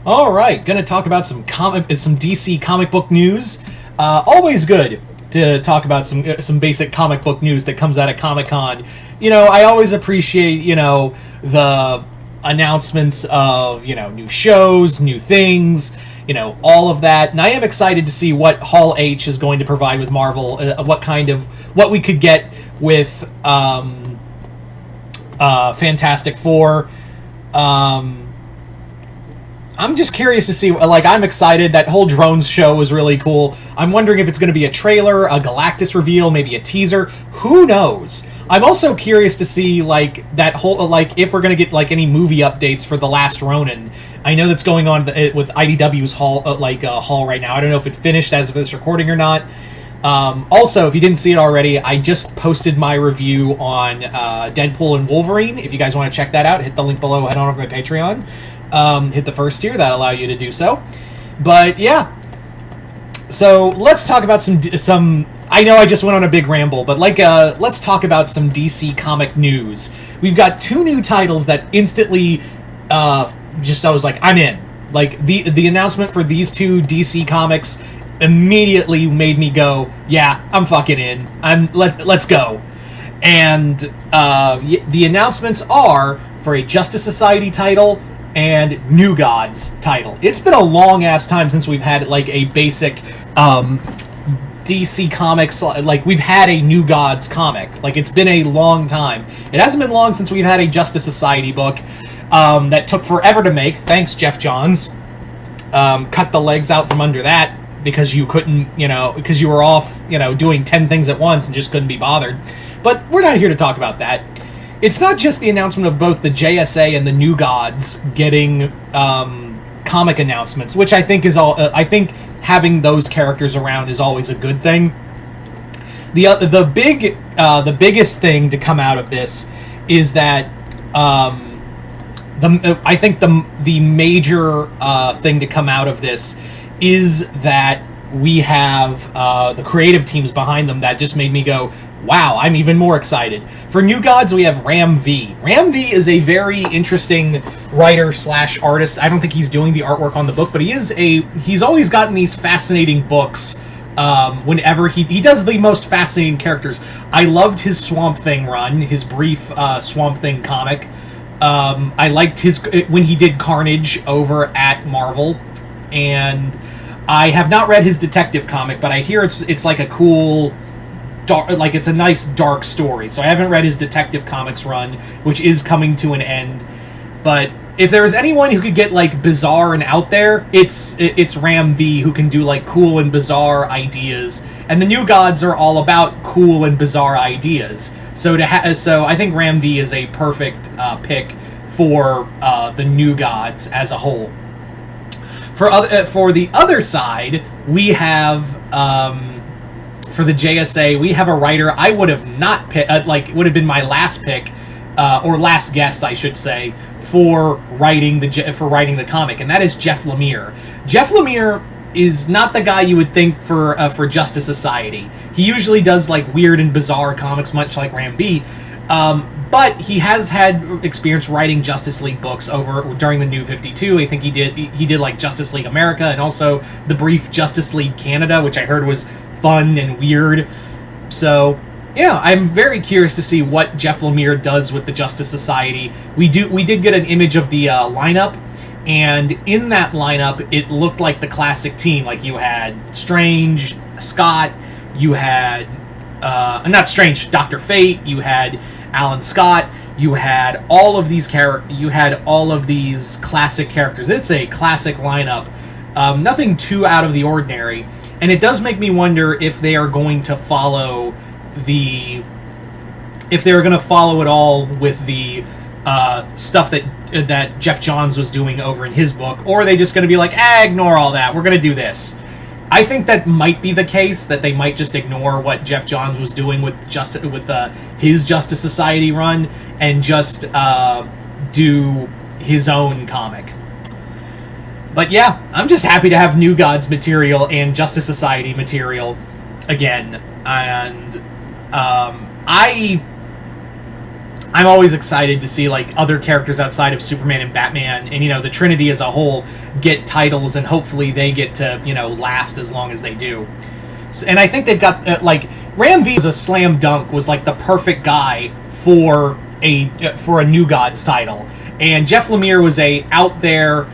All right, gonna talk about some DC comic book news. Always good to talk about some basic comic book news that comes out of Comic Con. I always appreciate the announcements of new shows, new things, all of that. And I am excited to see what Hall H is going to provide with Marvel. What we could get with Fantastic Four. I'm just curious to see, I'm excited. That whole drones show was really cool. I'm wondering if it's going to be a trailer, a Galactus reveal, maybe a teaser. Who knows? I'm also curious to see, that whole, if we're going to get, any movie updates for The Last Ronin. I know that's going on with IDW's hall right now. I don't know if it finished as of this recording or not. Also, if you didn't see it already, I just posted my review on Deadpool and Wolverine. If you guys want to check that out, hit the link below, head on over to my Patreon. Hit the first tier, that'll allow you to do so. But yeah, so let's talk about some. I know I just went on a big ramble, but let's talk about some DC comic news. We've got two new titles that instantly, I was like, I'm in. The announcement for these two DC comics immediately made me go, yeah, I'm fucking in. Let's go. And the announcements are for a Justice Society title and New Gods title. It's been a long ass time since we've had a basic DC Comics, we've had a New Gods comic. It's been a long time. It hasn't been long since we've had a Justice Society book that took forever to make. Thanks, Jeff Johns. Cut the legs out from under that because you couldn't, because you were off, doing 10 things at once and just couldn't be bothered. But we're not here to talk about that. It's not just the announcement of both the JSA and the New Gods getting comic announcements, which I think is all. I think having those characters around is always a good thing. The biggest thing to come out of this is that I think the major thing to come out of this is that we have the creative teams behind them that just made me go, wow, I'm even more excited. For New Gods, we have Ram V. Ram V is a very interesting writer/artist. I don't think he's doing the artwork on the book, but he's always gotten these fascinating books. Whenever he does the most fascinating characters. I loved his Swamp Thing run, his brief Swamp Thing comic. I liked when he did Carnage over at Marvel, and I have not read his detective comic, but I hear it's like a cool, it's a nice dark story. So I haven't read his detective comics run, which is coming to an end. But if there was anyone who could get bizarre and out there, it's Ram V, who can do cool and bizarre ideas. And the New Gods are all about cool and bizarre ideas. So so I think Ram V is a perfect pick for the New Gods as a whole. For the other side, we have for the JSA, we have a writer I would have not picked, would have been my last pick, or last guess, I should say, for writing the comic, and that is Jeff Lemire. Jeff Lemire is not the guy you would think for Justice Society. He usually does weird and bizarre comics, much like Ram V. But he has had experience writing Justice League books during the New 52. I think he did Justice League America and also the brief Justice League Canada, which I heard was fun and weird. So yeah, I'm very curious to see what Jeff Lemire does with the Justice Society. We did get an image of the lineup, and in that lineup, it looked like the classic team. You had Strange, Scott, you had not Strange, Dr. Fate, you had Alan Scott, you had all of these classic characters. It's a classic lineup, nothing too out of the ordinary, and it does make me wonder if they are going to follow it all with the stuff that Jeff Johns was doing over in his book, or are they just going to be ignore all that, we're going to do this. I think that might be the case, that they might just ignore what Jeff Johns was doing with his Justice Society run and just do his own comic. But yeah, I'm just happy to have New Gods material and Justice Society material again, and I'm always excited to see like other characters outside of Superman and Batman, and the Trinity as a whole get titles, and hopefully they get to last as long as they do. So, and I think they've got like Ram V was a slam dunk, was like the perfect guy for a New Gods title, and Jeff Lemire was a out there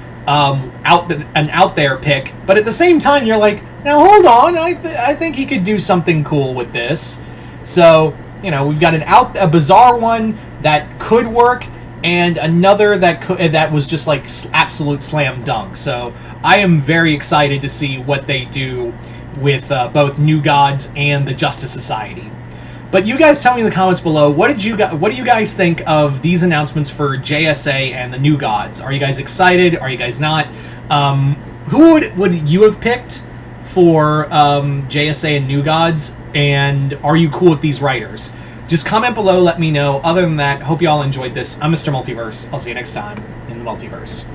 pick, but at the same time you're like, now hold on, I think he could do something cool with this. So we've got a bizarre one that could work, and another that was just like absolute slam dunk. So I am very excited to see what they do with both New Gods and the Justice Society. But you guys tell me in the comments below, what do you guys think of these announcements for JSA and the New Gods? Are you guys excited? Are you guys not? Who would you have picked for JSA and New Gods? And are you cool with these writers? Just comment below, let me know. Other than that, hope you all enjoyed this. I'm Mr. Multiverse. I'll see you next time in the Multiverse.